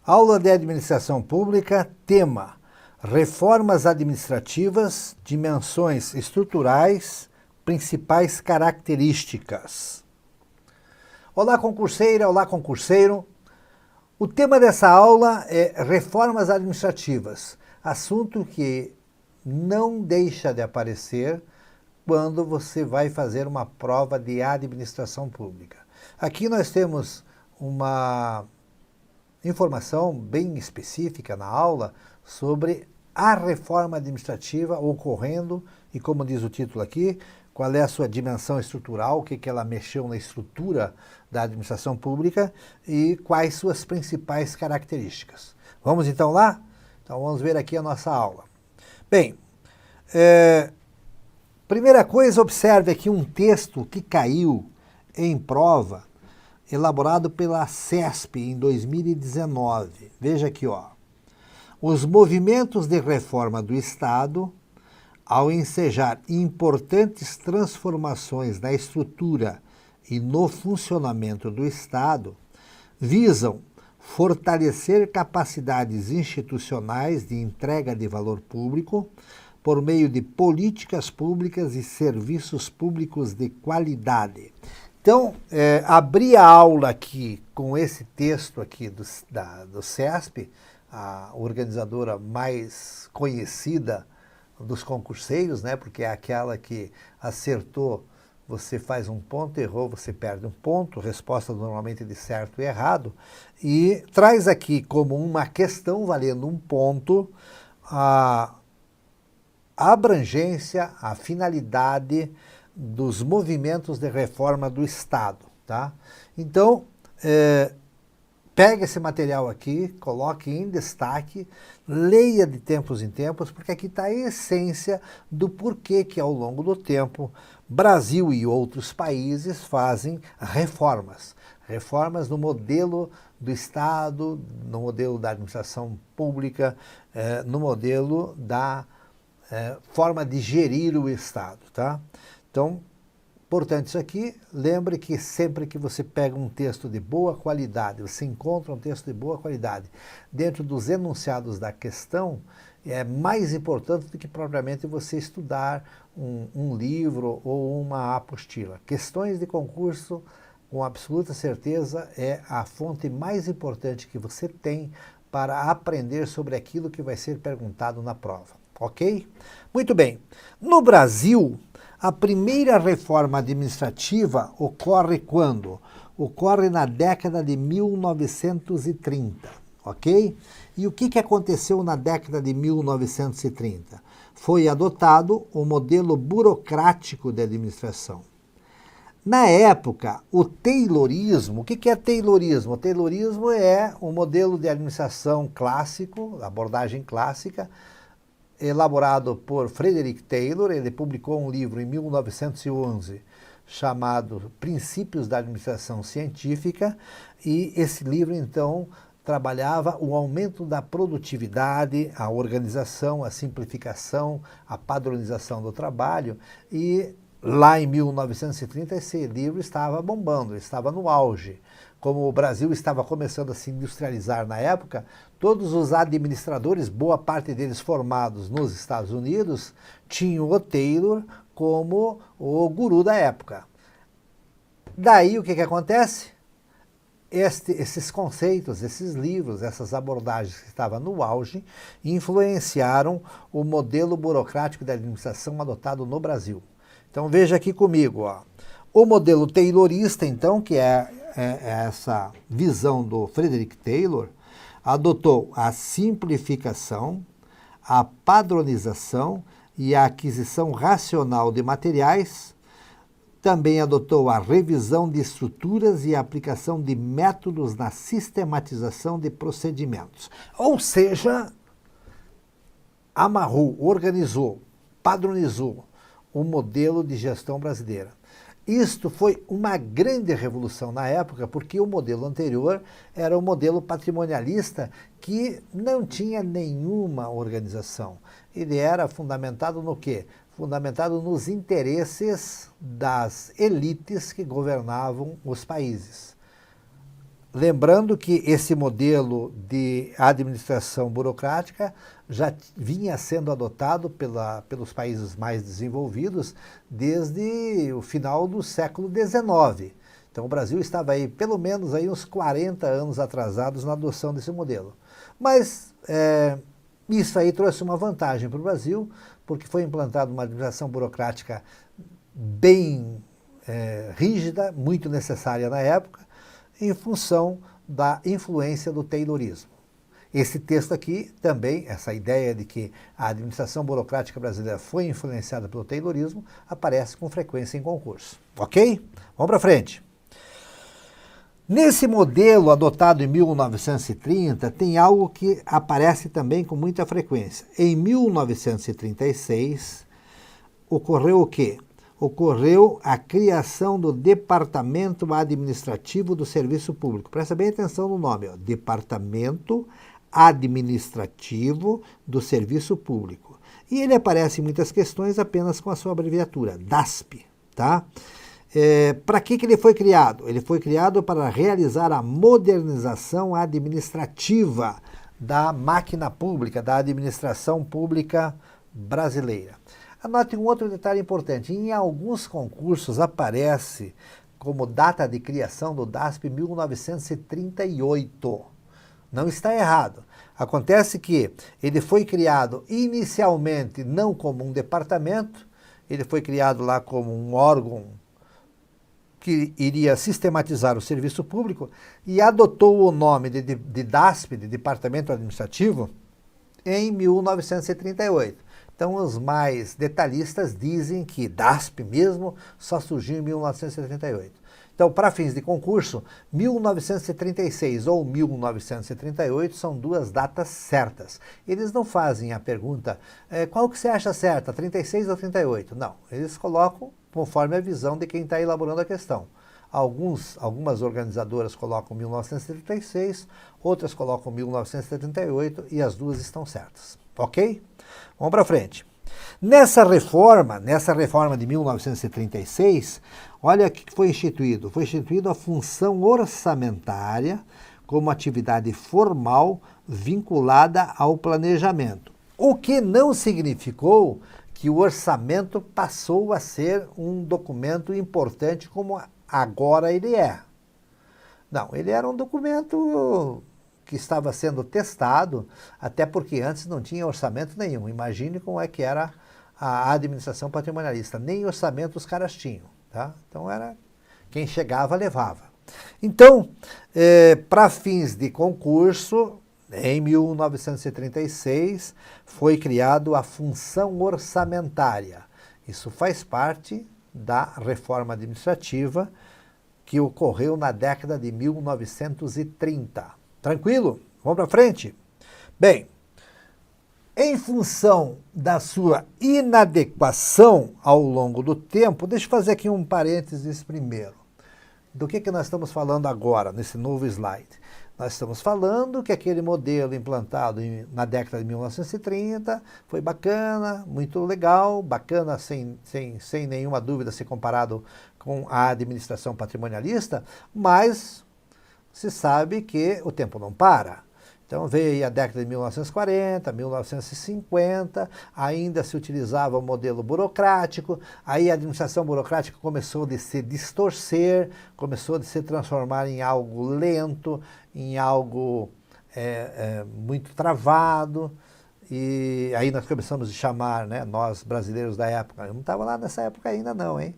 Aula de Administração Pública, tema: Reformas administrativas, dimensões estruturais, principais características. Olá, concurseira, olá, concurseiro. O tema dessa aula é reformas administrativas, assunto que não deixa de aparecer quando você vai fazer uma prova de administração pública. Aqui nós temos uma informação bem específica na aula sobre a reforma administrativa ocorrendo e, como diz o título aqui, qual é a sua dimensão estrutural, o que ela mexeu na estrutura da administração pública e quais suas principais características. Vamos então lá? Então vamos ver aqui a nossa aula. Bem, primeira coisa, observe aqui um texto que caiu em prova, elaborado pela CESP em 2019. Veja aqui, ó. Os movimentos de reforma do Estado, ao ensejar importantes transformações na estrutura e no funcionamento do Estado, visam fortalecer capacidades institucionais de entrega de valor público por meio de políticas públicas e serviços públicos de qualidade. Então, abri a aula aqui com esse texto aqui do CESP, a organizadora mais conhecida dos concurseiros, né? Porque é aquela que acertou, você faz um ponto, errou, você perde um ponto, resposta normalmente de certo e errado, e traz aqui como uma questão valendo um ponto a abrangência, a finalidade dos movimentos de reforma do Estado, tá? Então, pega esse material aqui, coloque em destaque, leia de tempos em tempos, porque aqui está a essência do porquê que ao longo do tempo Brasil e outros países fazem reformas. Reformas no modelo do Estado, no modelo da administração pública, no modelo da forma de gerir o Estado, tá? Então, importante isso aqui, lembre que sempre que você pega um texto de boa qualidade, você encontra um texto de boa qualidade dentro dos enunciados da questão, é mais importante do que propriamente você estudar um livro ou uma apostila. Questões de concurso, com absoluta certeza, é a fonte mais importante que você tem para aprender sobre aquilo que vai ser perguntado na prova, ok? Muito bem. No Brasil, a primeira reforma administrativa ocorre quando? Ocorre na década de 1930, ok? E o que aconteceu na década de 1930? Foi adotado o modelo burocrático de administração. Na época, o Taylorismo, o que é Taylorismo? O Taylorismo é um modelo de administração clássico, abordagem clássica, elaborado por Frederick Taylor. Ele publicou um livro em 1911 chamado Princípios da Administração Científica, e esse livro, então, trabalhava o aumento da produtividade, a organização, a simplificação, a padronização do trabalho, e lá em 1930 esse livro estava bombando, estava no auge. Como o Brasil estava começando a se industrializar na época, todos os administradores, boa parte deles formados nos Estados Unidos, tinham o Taylor como o guru da época. Daí o que acontece? Esses conceitos, esses livros, essas abordagens que estavam no auge, influenciaram o modelo burocrático da administração adotado no Brasil. Então veja aqui comigo, ó. O modelo taylorista, então, que é essa visão do Frederick Taylor, adotou a simplificação, a padronização e a aquisição racional de materiais. Também adotou a revisão de estruturas e a aplicação de métodos na sistematização de procedimentos. Ou seja, amarrou, organizou, padronizou o modelo de gestão brasileira. Isto foi uma grande revolução na época, porque o modelo anterior era um modelo patrimonialista que não tinha nenhuma organização. Ele era fundamentado no quê? Fundamentado nos interesses das elites que governavam os países. lembrando que esse modelo de administração burocrática já vinha sendo adotado pelos países mais desenvolvidos desde o final do século XIX. Então o Brasil estava aí pelo menos aí uns 40 anos atrasados na adoção desse modelo. Mas isso aí trouxe uma vantagem para o Brasil, porque foi implantada uma administração burocrática bem rígida, muito necessária na época, em função da influência do Taylorismo. Esse texto aqui também, essa ideia de que a administração burocrática brasileira foi influenciada pelo Taylorismo, aparece com frequência em concurso. Ok? Vamos para frente. Nesse modelo adotado em 1930, tem algo que aparece também com muita frequência. Em 1936, ocorreu o quê? Ocorreu a criação do Departamento Administrativo do Serviço Público. Presta bem atenção no nome, ó. Departamento Administrativo do Serviço Público. E ele aparece em muitas questões apenas com a sua abreviatura, DASP, tá? Para que ele foi criado? Ele foi criado para realizar a modernização administrativa da máquina pública, da administração pública brasileira. Anote um outro detalhe importante. Em alguns concursos aparece como data de criação do DASP 1938. Não está errado. Acontece que ele foi criado inicialmente não como um departamento, ele foi criado lá como um órgão que iria sistematizar o serviço público e adotou o nome de DASP, de Departamento Administrativo, em 1938. Então, os mais detalhistas dizem que DASP mesmo só surgiu em 1938. Então, para fins de concurso, 1936 ou 1938 são duas datas certas. Eles não fazem a pergunta, qual que você acha certa, 36 ou 38? Não, eles colocam conforme a visão de quem está elaborando a questão. Algumas organizadoras colocam 1936, outras colocam 1938 e as duas estão certas. Ok? Vamos para frente. Nessa reforma de 1936, olha o que foi instituído. Foi instituída a função orçamentária como atividade formal vinculada ao planejamento. O que não significou que o orçamento passou a ser um documento importante como agora ele é. Não, ele era um documento que estava sendo testado, até porque antes não tinha orçamento nenhum. Imagine como é que era a administração patrimonialista. Nem orçamento os caras tinham. Tá? Então, era quem chegava, levava. Então, para fins de concurso, em 1936, foi criado a função orçamentária. Isso faz parte da reforma administrativa que ocorreu na década de 1930. Tranquilo? Vamos para frente? Bem, em função da sua inadequação ao longo do tempo, deixa eu fazer aqui um parênteses primeiro. Do que nós estamos falando agora, nesse novo slide? Nós estamos falando que aquele modelo implantado na década de 1930 foi bacana, muito legal, bacana sem nenhuma dúvida se comparado com a administração patrimonialista, mas se sabe que o tempo não para. Então veio aí a década de 1940, 1950, ainda se utilizava o modelo burocrático, aí a administração burocrática começou a se distorcer, começou a se transformar em algo lento, em algo muito travado, e aí nós começamos a chamar, né, nós brasileiros da época, eu não estava lá nessa época ainda não, hein?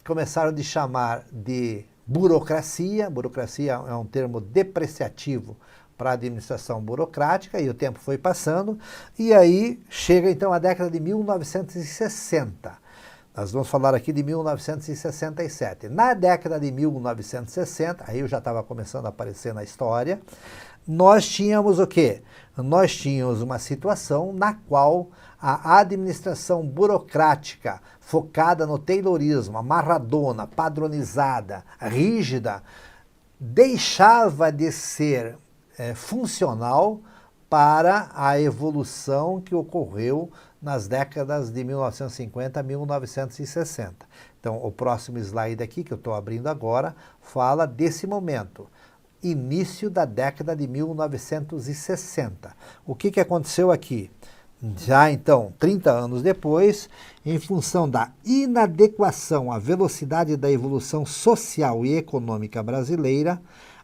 Começaram a chamar de burocracia. Burocracia é um termo depreciativo para a administração burocrática, e o tempo foi passando, e aí chega então a década de 1960. Nós vamos falar aqui de 1967. Na década de 1960, aí eu já estava começando a aparecer na história, nós tínhamos o quê? Nós tínhamos uma situação na qual a administração burocrática, focada no taylorismo, amarradona, padronizada, rígida, deixava de ser funcional para a evolução que ocorreu nas décadas de 1950 a 1960. Então, o próximo slide aqui, que eu estou abrindo agora, fala desse momento. início da década de 1960. O que aconteceu aqui? Já então, 30 anos depois, em função da inadequação à velocidade da evolução social e econômica brasileira,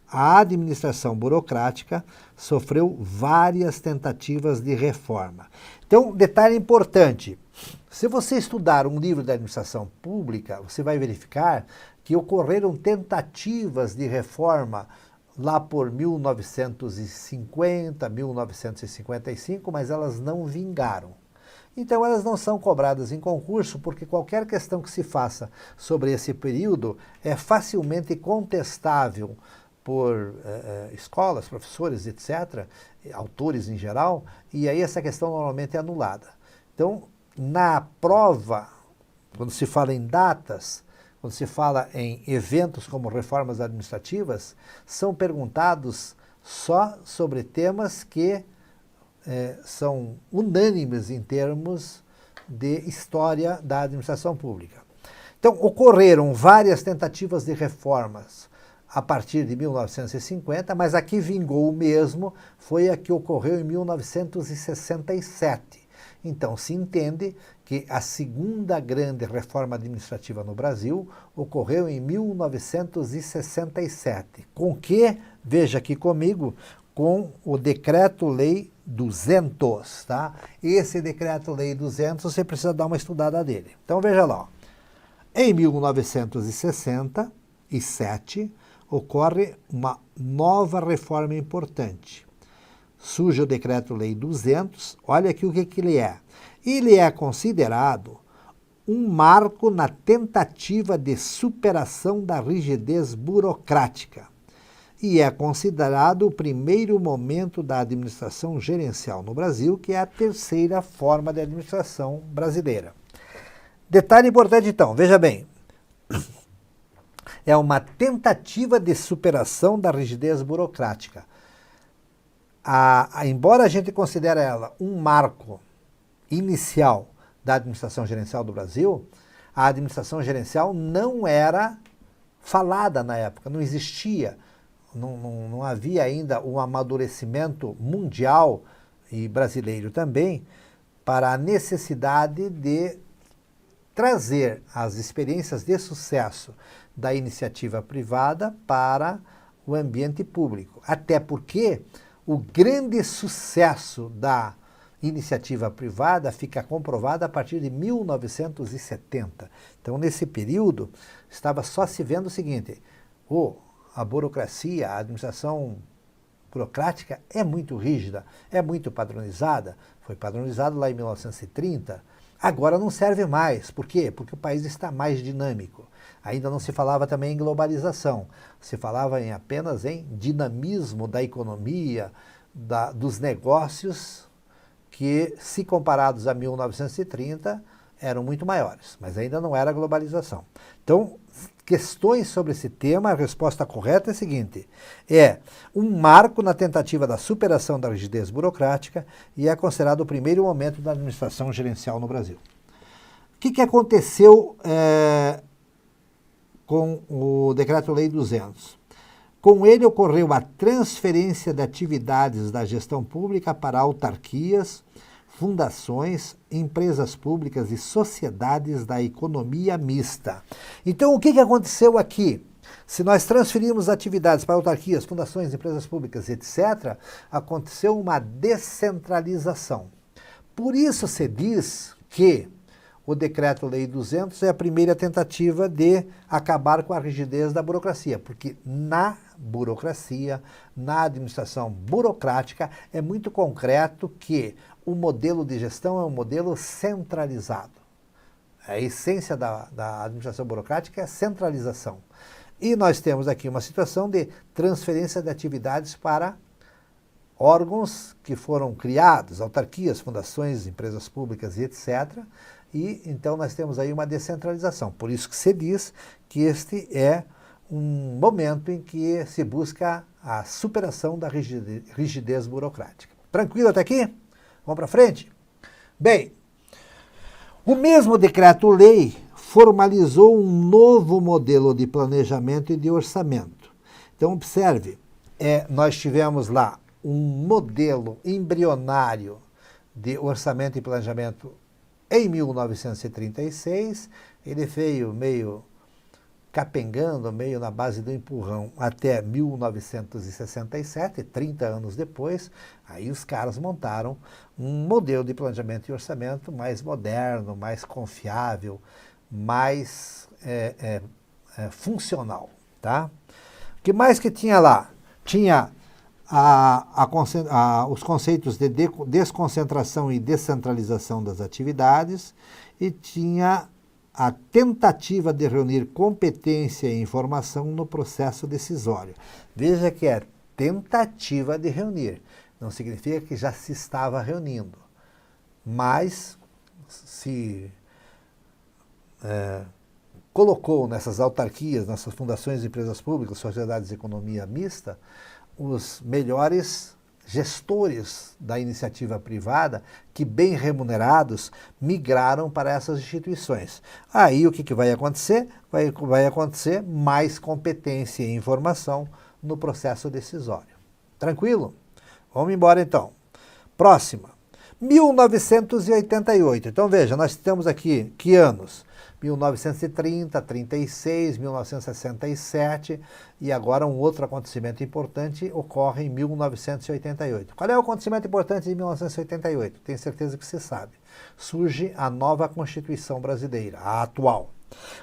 a administração burocrática sofreu várias tentativas de reforma. Então, detalhe importante, se você estudar um livro da administração pública, você vai verificar que ocorreram tentativas de reforma lá por 1950, 1955, mas elas não vingaram. Então elas não são cobradas em concurso, porque qualquer questão que se faça sobre esse período é facilmente contestável por escolas, professores, etc., autores em geral, e aí essa questão normalmente é anulada. Então, na prova, quando se fala em datas, quando se fala em eventos como reformas administrativas, são perguntados só sobre temas que são unânimes em termos de história da administração pública. Então, ocorreram várias tentativas de reformas a partir de 1950, mas a que vingou mesmo foi a que ocorreu em 1967. Então, se entende que a segunda grande reforma administrativa no Brasil ocorreu em 1967. Com que, veja aqui comigo, com o Decreto-Lei 200, tá? Esse Decreto-Lei 200, você precisa dar uma estudada dele. Então, veja lá. Ó. Em 1967, ocorre uma nova reforma importante. Surge o Decreto-Lei 200, olha aqui o que ele é. Ele é considerado um marco na tentativa de superação da rigidez burocrática e é considerado o primeiro momento da administração gerencial no Brasil, que é a terceira forma de administração brasileira. Detalhe importante então, veja bem, é uma tentativa de superação da rigidez burocrática. Embora a gente considere ela um marco inicial da administração gerencial do Brasil, a administração gerencial não era falada na época, não existia, não havia ainda um amadurecimento mundial e brasileiro também para a necessidade de trazer as experiências de sucesso da iniciativa privada para o ambiente público. Até porque o grande sucesso da iniciativa privada fica comprovado a partir de 1970. Então, nesse período, estava só se vendo o seguinte, a burocracia, a administração burocrática é muito rígida, é muito padronizada, foi padronizado lá em 1930, agora não serve mais. Por quê? Porque o país está mais dinâmico. Ainda não se falava também em globalização, se falava apenas em dinamismo da economia, dos negócios, que, se comparados a 1930, eram muito maiores, mas ainda não era globalização. Então, questões sobre esse tema, a resposta correta é a seguinte, é um marco na tentativa da superação da rigidez burocrática e é considerado o primeiro momento da administração gerencial no Brasil. O que aconteceu com o Decreto-Lei 200? Com ele ocorreu a transferência de atividades da gestão pública para autarquias, fundações, empresas públicas e sociedades da economia mista. Então, o que aconteceu aqui? Se nós transferimos atividades para autarquias, fundações, empresas públicas, etc., aconteceu uma descentralização. Por isso se diz que o Decreto-Lei 200 é a primeira tentativa de acabar com a rigidez da burocracia, porque na burocracia, na administração burocrática, é muito concreto que o modelo de gestão é um modelo centralizado. A essência da administração burocrática é a centralização. E nós temos aqui uma situação de transferência de atividades para órgãos que foram criados, autarquias, fundações, empresas públicas e etc., e então nós temos aí uma descentralização. Por isso que se diz que este é um momento em que se busca a superação da rigidez burocrática. Tranquilo até aqui? Vamos para frente? Bem, o mesmo decreto-lei formalizou um novo modelo de planejamento e de orçamento. Então, observe, nós tivemos lá um modelo embrionário de orçamento e planejamento em 1936, ele veio meio capengando, meio na base do empurrão, até 1967, 30 anos depois, aí os caras montaram um modelo de planejamento e orçamento mais moderno, mais confiável, mais funcional, tá? O que mais que tinha lá? Tinha os conceitos de desconcentração e descentralização das atividades e tinha a tentativa de reunir competência e informação no processo decisório. Veja que é tentativa de reunir, não significa que já se estava reunindo, mas se colocou nessas autarquias, nessas fundações de empresas públicas, sociedades de economia mista, os melhores gestores da iniciativa privada que, bem remunerados, migraram para essas instituições. Aí o que vai acontecer? Vai acontecer mais competência e informação no processo decisório. Tranquilo? Vamos embora então. Próxima. 1988. Então veja, nós temos aqui que anos? 1930, 36, 1967 e agora um outro acontecimento importante ocorre em 1988. Qual é o acontecimento importante de 1988? Tenho certeza que você sabe. Surge a nova Constituição Brasileira, a atual.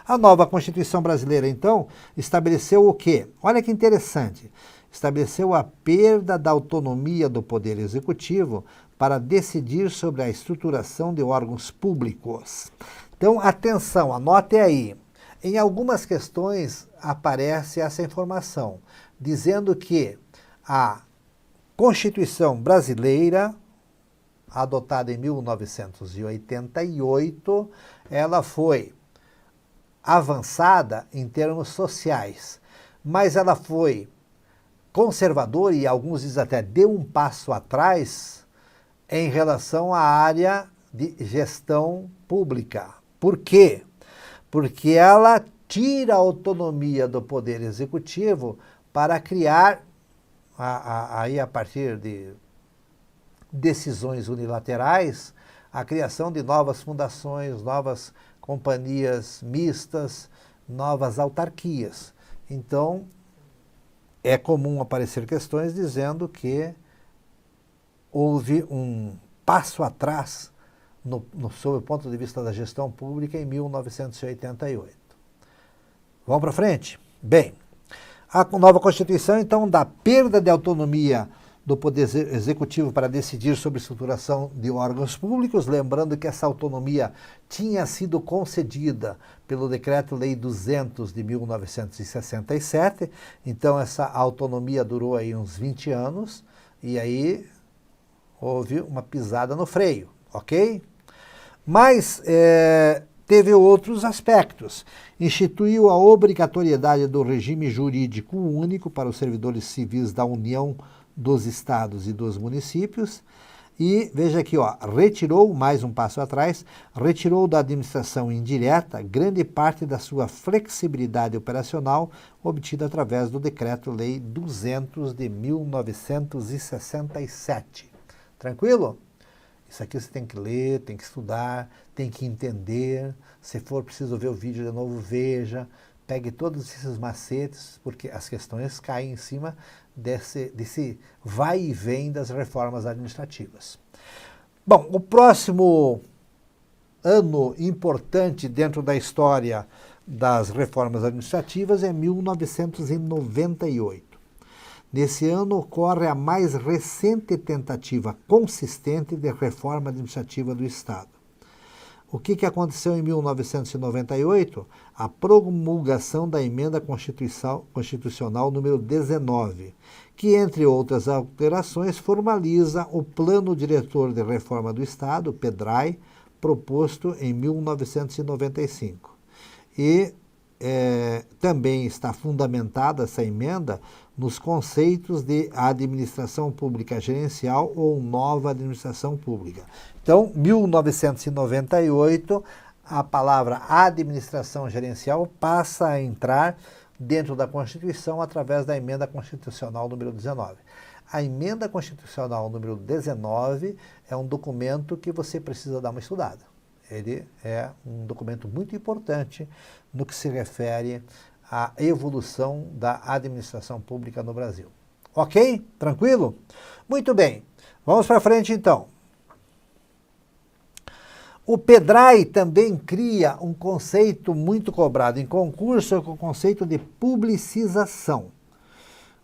A nova Constituição Brasileira, então, estabeleceu o quê? Olha que interessante. Estabeleceu a perda da autonomia do Poder Executivo para decidir sobre a estruturação de órgãos públicos. Então, atenção, anote aí. Em algumas questões aparece essa informação, dizendo que a Constituição Brasileira, adotada em 1988, ela foi avançada em termos sociais, mas ela foi conservadora e alguns dizem até deu um passo atrás em relação à área de gestão pública. Por quê? Porque ela tira a autonomia do Poder Executivo para criar, aí a partir de decisões unilaterais, a criação de novas fundações, novas companhias mistas, novas autarquias. Então, é comum aparecer questões dizendo que houve um passo atrás sob o ponto de vista da gestão pública em 1988. Vamos para frente? Bem, a nova Constituição, então, dá perda de autonomia do Poder Executivo para decidir sobre a estruturação de órgãos públicos, lembrando que essa autonomia tinha sido concedida pelo Decreto-Lei 200 de 1967, então essa autonomia durou aí uns 20 anos, e aí houve uma pisada no freio, ok? Mas teve outros aspectos. Instituiu a obrigatoriedade do regime jurídico único para os servidores civis da União, dos estados e dos municípios. E veja aqui, ó, retirou, mais um passo atrás, retirou da administração indireta grande parte da sua flexibilidade operacional obtida através do Decreto-Lei 200 de 1967. Tranquilo? Isso aqui você tem que ler, tem que estudar, tem que entender. Se for preciso ver o vídeo de novo, veja. Pegue todos esses macetes, porque as questões caem em cima desse vai e vem das reformas administrativas. Bom, o próximo ano importante dentro da história das reformas administrativas é 1998. Nesse ano ocorre a mais recente tentativa consistente de reforma administrativa do Estado. O que aconteceu em 1998? A promulgação da Emenda Constitucional número 19, que, entre outras alterações, formaliza o Plano Diretor de Reforma do Estado, PEDRAE, proposto em 1995. E também está fundamentada essa emenda nos conceitos de administração pública gerencial ou nova administração pública. Então, 1998, a palavra administração gerencial passa a entrar dentro da Constituição através da Emenda Constitucional número 19. A Emenda Constitucional número 19 é um documento que você precisa dar uma estudada. Ele é um documento muito importante no que se refere à evolução da administração pública no Brasil. Ok? Tranquilo? Muito bem. Vamos para frente então. O PEDRAI também cria um conceito muito cobrado em concurso, que é o conceito de publicização.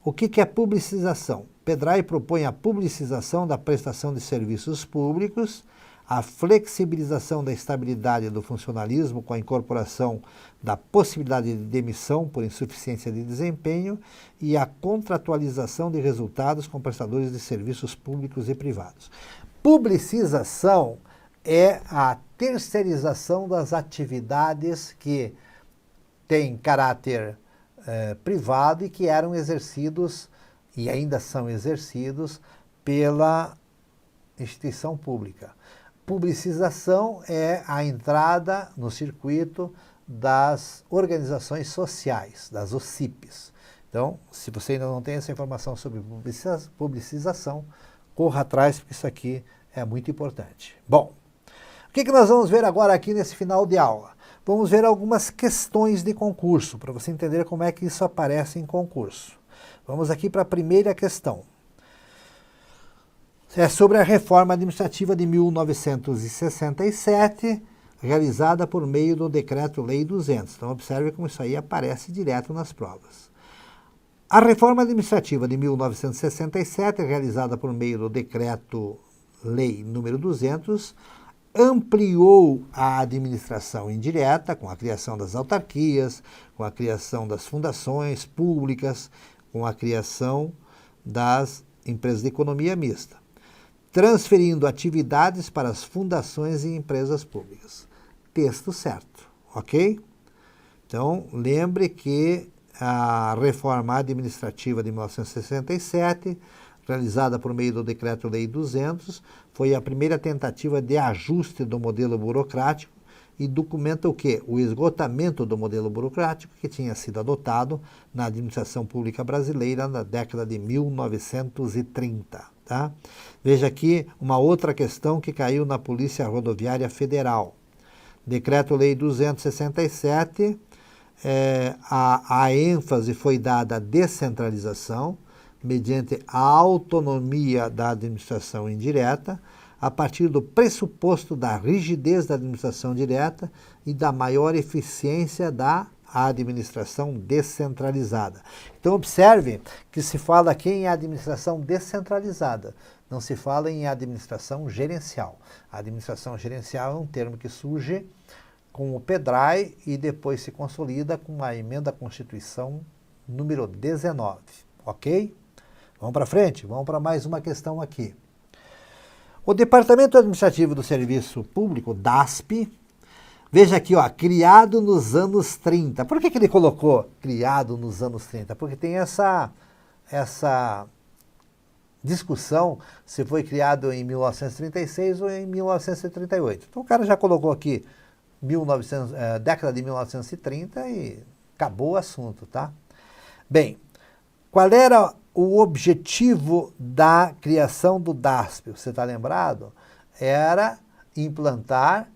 O que é publicização? O PEDRAI propõe a publicização da prestação de serviços públicos, a flexibilização da estabilidade do funcionalismo com a incorporação da possibilidade de demissão por insuficiência de desempenho e a contratualização de resultados com prestadores de serviços públicos e privados. Publicização é a terceirização das atividades que têm caráter privado e que eram exercidos e ainda são exercidos pela instituição pública. Publicização é a entrada no circuito das organizações sociais, das OCIPs. Então, se você ainda não tem essa informação sobre publicização, corra atrás, porque isso aqui é muito importante. Bom, o que nós vamos ver agora aqui nesse final de aula? Vamos ver algumas questões de concurso, para você entender como é que isso aparece em concurso. Vamos aqui para a primeira questão. É sobre a reforma administrativa de 1967, realizada por meio do Decreto-Lei 200. Então, observe como isso aí aparece direto nas provas. A reforma administrativa de 1967, realizada por meio do Decreto-Lei número 200, ampliou a administração indireta com a criação das autarquias, com a criação das fundações públicas, com a criação das empresas de economia mista, transferindo atividades para as fundações e empresas públicas. Texto certo, ok? Então, lembre que a reforma administrativa de 1967, realizada por meio do Decreto-Lei 200, foi a primeira tentativa de ajuste do modelo burocrático e documenta o quê? O esgotamento do modelo burocrático que tinha sido adotado na administração pública brasileira na década de 1930. Tá? Veja aqui uma outra questão que caiu na Polícia Rodoviária Federal. Decreto-Lei 267, a ênfase foi dada à descentralização, mediante a autonomia da administração indireta, a partir do pressuposto da rigidez da administração direta e da maior eficiência da administração descentralizada. Então, observe que se fala aqui em administração descentralizada, não se fala em administração gerencial. A administração gerencial é um termo que surge com o PEDRAI e depois se consolida com a Emenda à Constituição número 19, ok? Vamos para frente? Vamos para mais uma questão aqui. O Departamento Administrativo do Serviço Público, DASP, veja aqui, ó, criado nos anos 30. Por que ele colocou criado nos anos 30? Porque tem essa discussão se foi criado em 1936 ou em 1938. Então o cara já colocou aqui década de 1930 e acabou o assunto, tá? Bem, qual era o objetivo da criação do DASP? Você está lembrado? Era implantar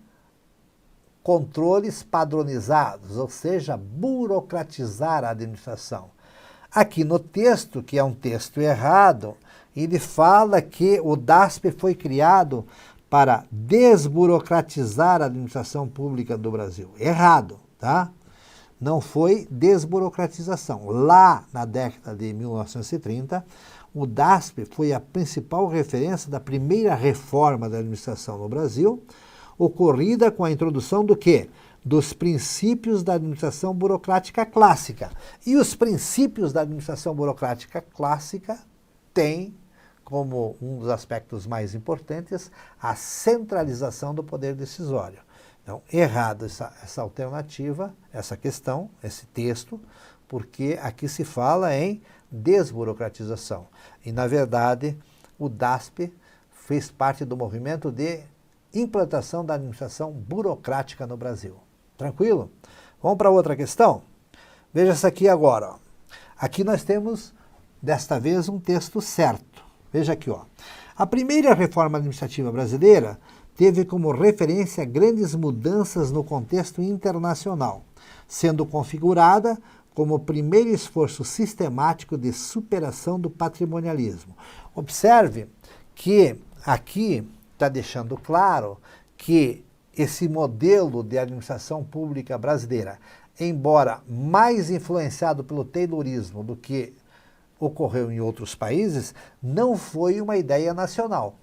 controles padronizados, ou seja, burocratizar a administração. Aqui no texto, que é um texto errado, ele fala que o DASP foi criado para desburocratizar a administração pública do Brasil. Errado, tá? Não foi desburocratização. Lá na década de 1930, o DASP foi a principal referência da primeira reforma da administração no Brasil, ocorrida com a introdução do quê? Dos princípios da administração burocrática clássica. E os princípios da administração burocrática clássica têm como um dos aspectos mais importantes a centralização do poder decisório. Então, errado essa alternativa, essa questão, esse texto, porque aqui se fala em desburocratização. E, na verdade, o DASP fez parte do movimento de implantação da administração burocrática no Brasil. Tranquilo? Vamos para outra questão? Veja isso aqui agora. Ó. Aqui nós temos, desta vez, um texto certo. Veja aqui, ó. A primeira reforma administrativa brasileira teve como referência grandes mudanças no contexto internacional, sendo configurada como o primeiro esforço sistemático de superação do patrimonialismo. Observe que aqui está deixando claro que esse modelo de administração pública brasileira, embora mais influenciado pelo Taylorismo do que ocorreu em outros países, não foi uma ideia nacional.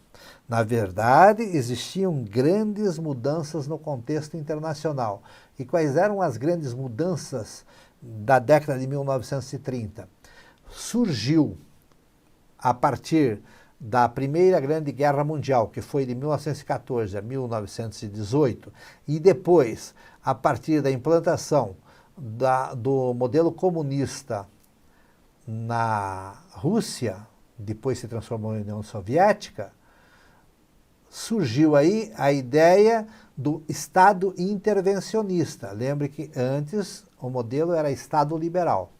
Na verdade, existiam grandes mudanças no contexto internacional. E quais eram as grandes mudanças da década de 1930? Surgiu, a partir da Primeira Grande Guerra Mundial, que foi de 1914 a 1918, e depois, a partir da implantação do modelo comunista na Rússia, depois se transformou em União Soviética, surgiu aí a ideia do Estado intervencionista. Lembre que antes o modelo era Estado liberal.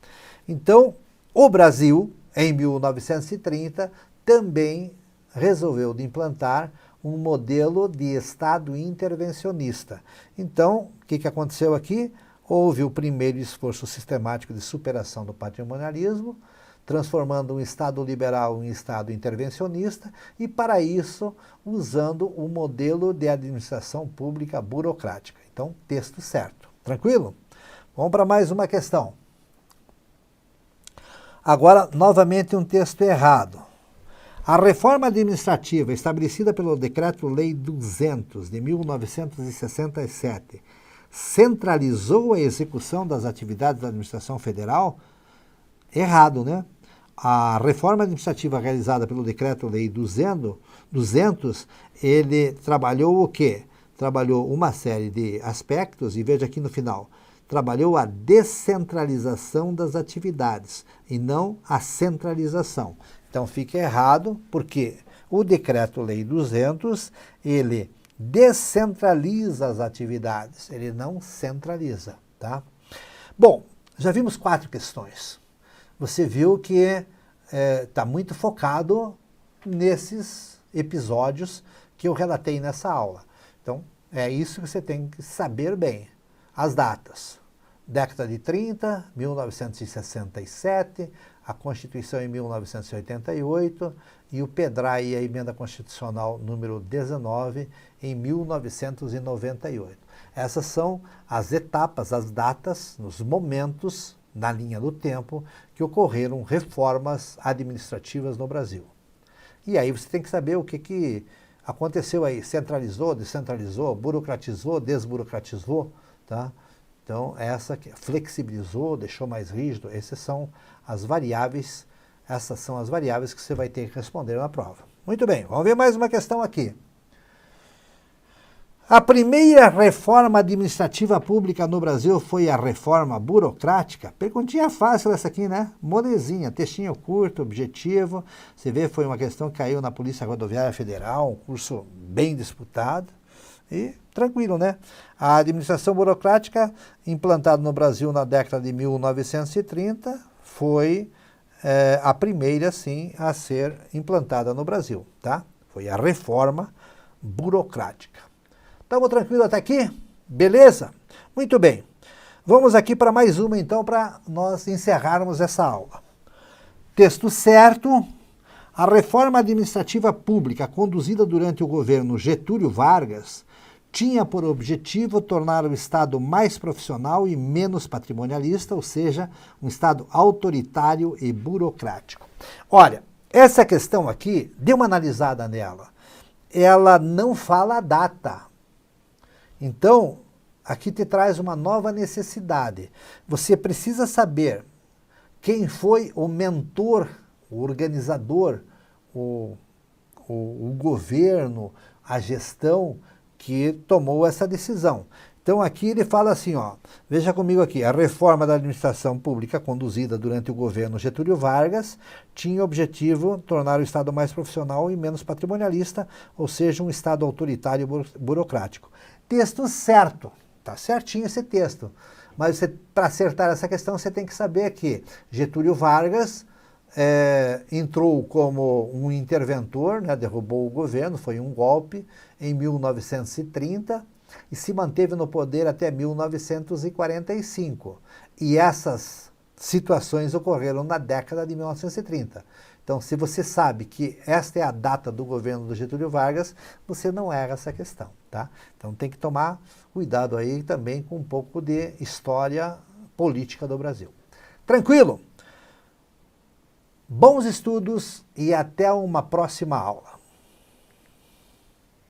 Então, o Brasil, em 1930, também resolveu de implantar um modelo de Estado intervencionista. Então, o que aconteceu aqui? Houve o primeiro esforço sistemático de superação do patrimonialismo, transformando um Estado liberal em Estado intervencionista, e para isso usando o modelo de administração pública burocrática. Então, texto certo. Tranquilo? Vamos para mais uma questão. Agora, novamente, um texto errado. A reforma administrativa estabelecida pelo Decreto-Lei 200 de 1967 centralizou a execução das atividades da administração federal? Errado, né? A reforma administrativa realizada pelo Decreto-Lei 200, ele trabalhou o quê? Trabalhou uma série de aspectos, e veja aqui no final, trabalhou a descentralização das atividades e não a centralização. Então fica errado, porque o Decreto-Lei 200, ele descentraliza as atividades, ele não centraliza, tá? Bom, já vimos 4 questões. Você viu que está muito focado nesses episódios que eu relatei nessa aula. Então, é isso que você tem que saber bem. As datas. Década de 30, 1967, a Constituição em 1988 e o PEDRAE e a Emenda Constitucional número 19 em 1998. Essas são as etapas, as datas, os momentos na linha do tempo que ocorreram reformas administrativas no Brasil. E aí você tem que saber o que aconteceu aí. Centralizou, descentralizou, burocratizou, desburocratizou, tá? Então, essa que flexibilizou, deixou mais rígido, essas são as variáveis que você vai ter que responder na prova. Muito bem, vamos ver mais uma questão aqui. A primeira reforma administrativa pública no Brasil foi a reforma burocrática? Perguntinha fácil essa aqui, né? Molezinha, textinho curto, objetivo. Você vê, foi uma questão que caiu na Polícia Rodoviária Federal, um curso bem disputado. E tranquilo, né? A administração burocrática, implantada no Brasil na década de 1930, foi a primeira, sim, a ser implantada no Brasil, tá? Foi a reforma burocrática. Estamos tranquilos até aqui? Beleza? Muito bem. Vamos aqui para mais uma, então, para nós encerrarmos essa aula. Texto certo. A reforma administrativa pública conduzida durante o governo Getúlio Vargas tinha por objetivo tornar o Estado mais profissional e menos patrimonialista, ou seja, um Estado autoritário e burocrático. Olha, essa questão aqui, dê uma analisada nela. Ela não fala a data. Então, aqui te traz uma nova necessidade. Você precisa saber quem foi o mentor, o organizador, o governo, a gestão que tomou essa decisão. Então aqui ele fala assim, ó, veja comigo aqui, a reforma da administração pública conduzida durante o governo Getúlio Vargas tinha o objetivo de tornar o Estado mais profissional e menos patrimonialista, ou seja, um Estado autoritário e burocrático. Texto certo, tá certinho esse texto, Mas para acertar essa questão, você tem que saber que Getúlio Vargas entrou como um interventor, né, derrubou o governo, foi um golpe em 1930 e se manteve no poder até 1945. E essas situações ocorreram na década de 1930. Então, se você sabe que esta é a data do governo do Getúlio Vargas, você não erra essa questão, tá? Então, tem que tomar cuidado aí também com um pouco de história política do Brasil. Tranquilo? Bons estudos e até uma próxima aula.